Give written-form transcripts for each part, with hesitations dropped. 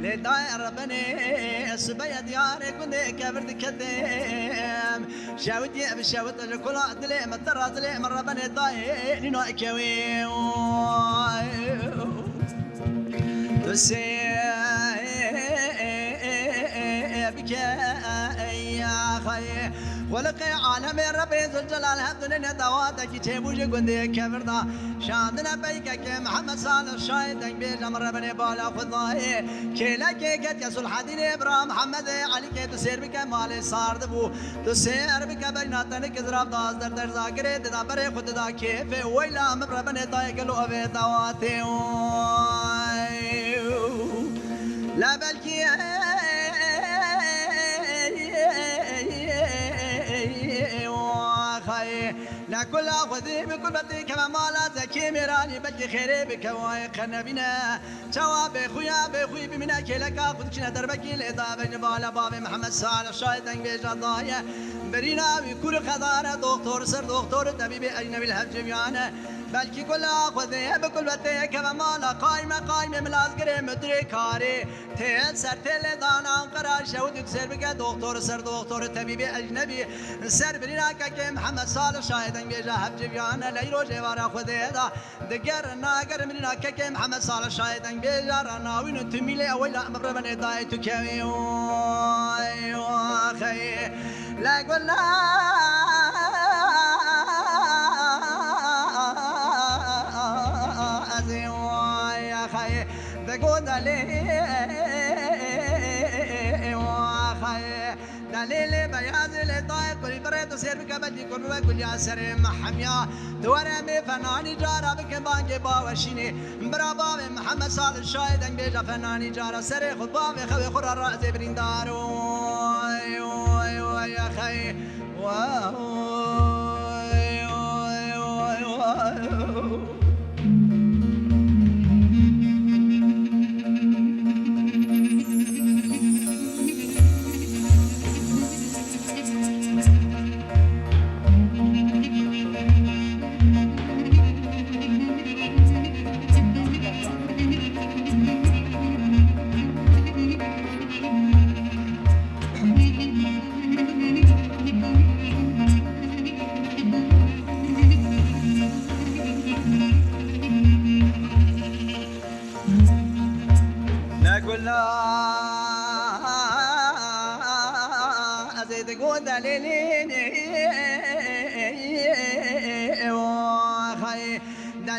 لداير بني سبيا دياري كندي كبرت كديم شاودي بشاود الكل عدلي مطر عدلي مرة بني ضايق نينو اكوي تسي بك يا خي ولقي عالم ربي ذو الجلال هبدنا دواتك تبوج قندي كبرنا شاندنا بيك محمد صالح الشاهد بيج امر بني بالا خذاي كيلك قد يسول حدين ابراهيم محمد علي كي تسير بك مال صار دبو تسير بك بيناتن كذراب داس در ذاكره دبر خد دا كيف ويلا امر بني داي قالوا ابي دواتي لا بلكي لا كل خذي بكل بدي كما مالا زكي ميراني بدي خيري بكواي خنبينا جواب خويا بخوي بمنا كلك خذكنا دربكي الإضافة نبالا بابي محمد صالح شايدن بجدايا برينا بكل خضارة دكتور سر دكتور طبيب أجنبي الهجميانة بلكي كل خذي بكل بدي كما مالا قايمة ملازقري مدري كاري تيل سر تيل دانا قرار شود سر بك دكتور سر دكتور طبيب أجنبي سر برينا كي محمد صالح شايدن بيجا هبجيانا ليرو جوارا خذيدا دقر ناقر مننا كي محمد صالح شايدن بيجا رناوين تميلي اولا امر بني داي تكوي واخي لا قلنا ازي يا خي بقول لي واخي دليل بياض لطايق كل بريد وسير بك بدي كل كل يا سريم محميا دورمي فناني جارا بك بانجي باوشيني برابا محمد صالح الشاهد ان بيجا فناني جارا سري خطبا خوي خر الراس بريندارو يا خي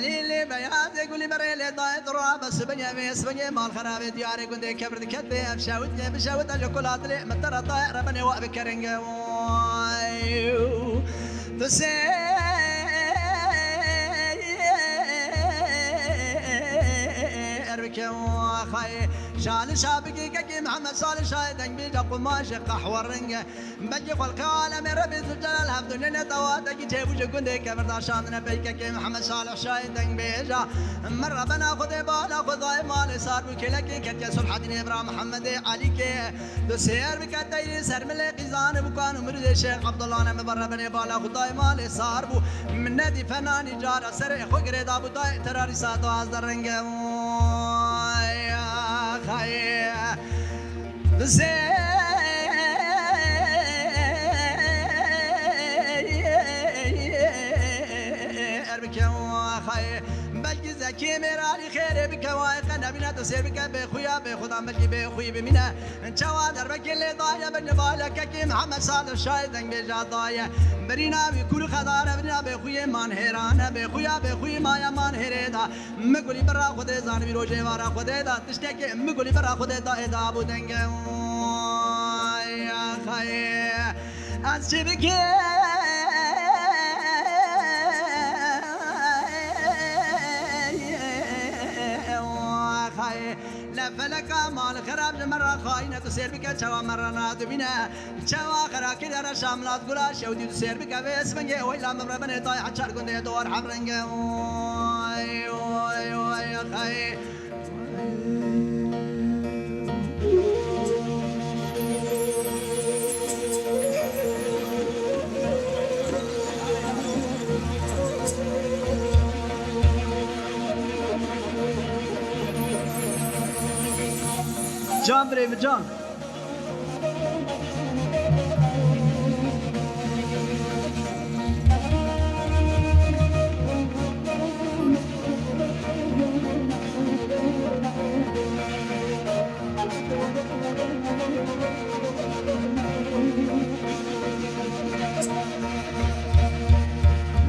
دليل بياض يقول بريلي ضايد بس بني مال خراب دياري كندي كبرت كدي بشاوت الشوكولات لي متر طائر بني وقف كرنج خاي شال شابكي كي محمد صالح شاهد بيجا قماش قحوة الرنجة بجي فالقالة من ربي الجلال هبدو لنا تواتك جيبو جكوندي كبرتا شاندنا بيجا كي محمد صالح شاهد بيجا مرة بنا خذي بالا خذاي مالي صار بكلكي كتيا صلح دين إبراهيم محمد علي كي تسير بكتير سر ملك زان بكانو مرد الشيخ عبد الله نم برا بني بالا خذاي مالي صار بو من نادي فناني جارا سر خو قريد ابو داي تراري ساتو از درنگه خاي اربك خاي بلقي بلقي زكي ميراني خير بكواي قنبنا تسير بك بخويا بخدا ملي بخوي بمنا انتوا دربك اللي ضايع بالنبالك كي محمد صالح شايد بيجا ضايع برينا بكل خضار برينا بخوي مان هيران بخويا بخوي ما يا مان هيردا مقولي برا خد زان بيروجي ورا خد دا تشتكي مقولي برا خد دا ادا ابو دنگ يا خي اسبك لفلك مال خراب مرة خاينة تسير بك شوا مرة نادبنا شوا خرا كده رشام لا تقول شودي تسير بك بس بنجي ويلا مرة بني طايح حشر كنت دور حبرنج يا خي John Brave John.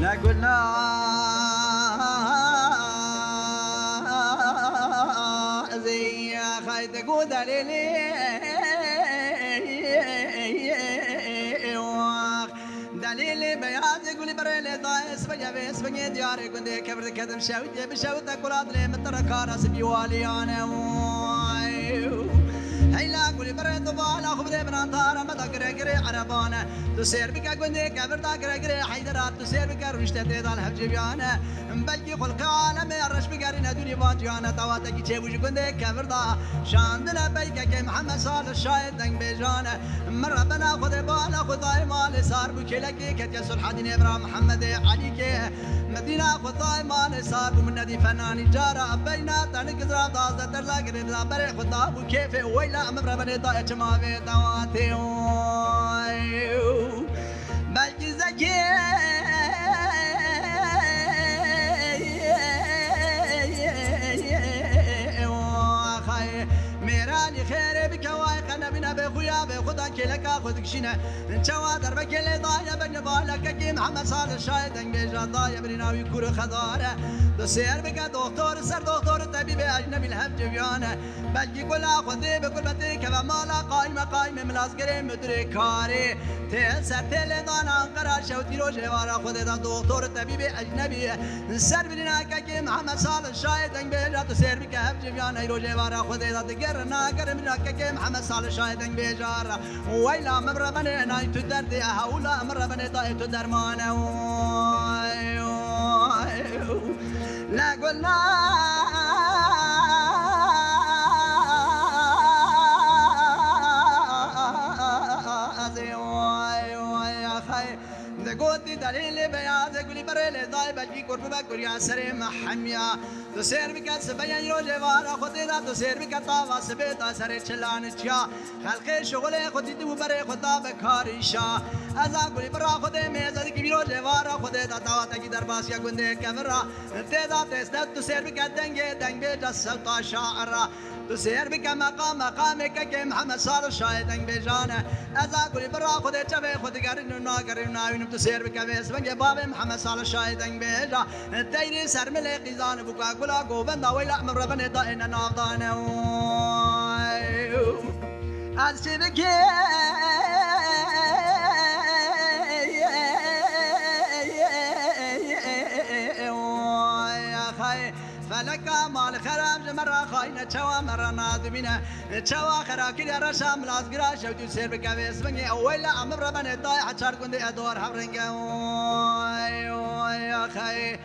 لا قلنا زي خايت قود عليلي دليلي بياض يقولي بريلي ضايس بيا بيس بيا دياري كنت كبر كدم شاوية بشاوتك كلاد لي متركارا سبيوالي انا هيلا قولي بريد بالا خبري بنانتارا مدى قري عربانا تسير بك قندي كبرتا قري حيدرات تسير بك رشتة تيدا الحبجي بيانا مبلكي خلق عالمي الرش بقارينا دوني بانجيانا تواتكي تشيبوش قندي كبرتا شاندنا بيكا كي محمد صالح الشايد دنگ بيجانا مرة بنا خذي بالا خذاي مالي صار بكيلكي كتيا صلحة دين ابراهيم محمد عليكي مدينة خذاي مالي صار بمن ندي فناني جارة بينا تاني كزراب دازة ترلا قريب لا بري خذا بكيفي ويلا مبرا بني طاية ما في دواتي بلكي زكي ميراني خيري بكواي قنبنا بخويا بخدا كيلك اخذ كشينا انتوا دربك اللي ضايع بن بالك كي محمد صالح شايد بيجا ضايع بريناوي كور خضاره تسير بك دكتور سر دكتور طبيب اجنبي الهم جبيانه بلكي كل اخذ بكل بتي كما مالا قايمه ملازقري مدري كاري تسر تل دانا انقرا شوتي روجي ورا خذ دكتور طبيب اجنبي سر بريناك كي محمد صالح شايد بيجا تسير بك هم جبيانه روجي ورا خذ دكرنا قرمنا كي محمد صالح شايد بيجار ويلا مبر بني ناي تدردي هولا مر بني طاي تدرمانه لا قلنا قوتي دليل بياض قولي بريلي ضاي بلقي قرب بكر يا سري محميا تسير بك سبيا يوجي وارا خدي دا تسير بك طاوا سبيتا سري چلان تشا خلقي شغلي خدي دو بري خدا بكاريشا ازا قولي برا خدي ميزا دي يوجي وارا خدي دا تاوا تاكي درباسيا گندي كفرا تيدا تسد تسير بك دنگ بيجا سلطا شاعرا تسير بك مقامك كي محمد صالح شايدنگ بيجانا ازا قولي برا خدي چبي خدي قرنا وينم تسير بك بيس بنجي بابي محمد صالح شايدنگ بيجا تيري سرملي قيزان بوكا قولا قوبندا ويلا من ربني دائنا نافضانا أسيبك فلك مال خراب مرة خاينة شوا مرة نادمينة شوا خراكي يا رشام لازقرا شوتي سير بكابيس بنجي أولا أمر بني ضايع حشار كندي أدور حبرنجا يا خي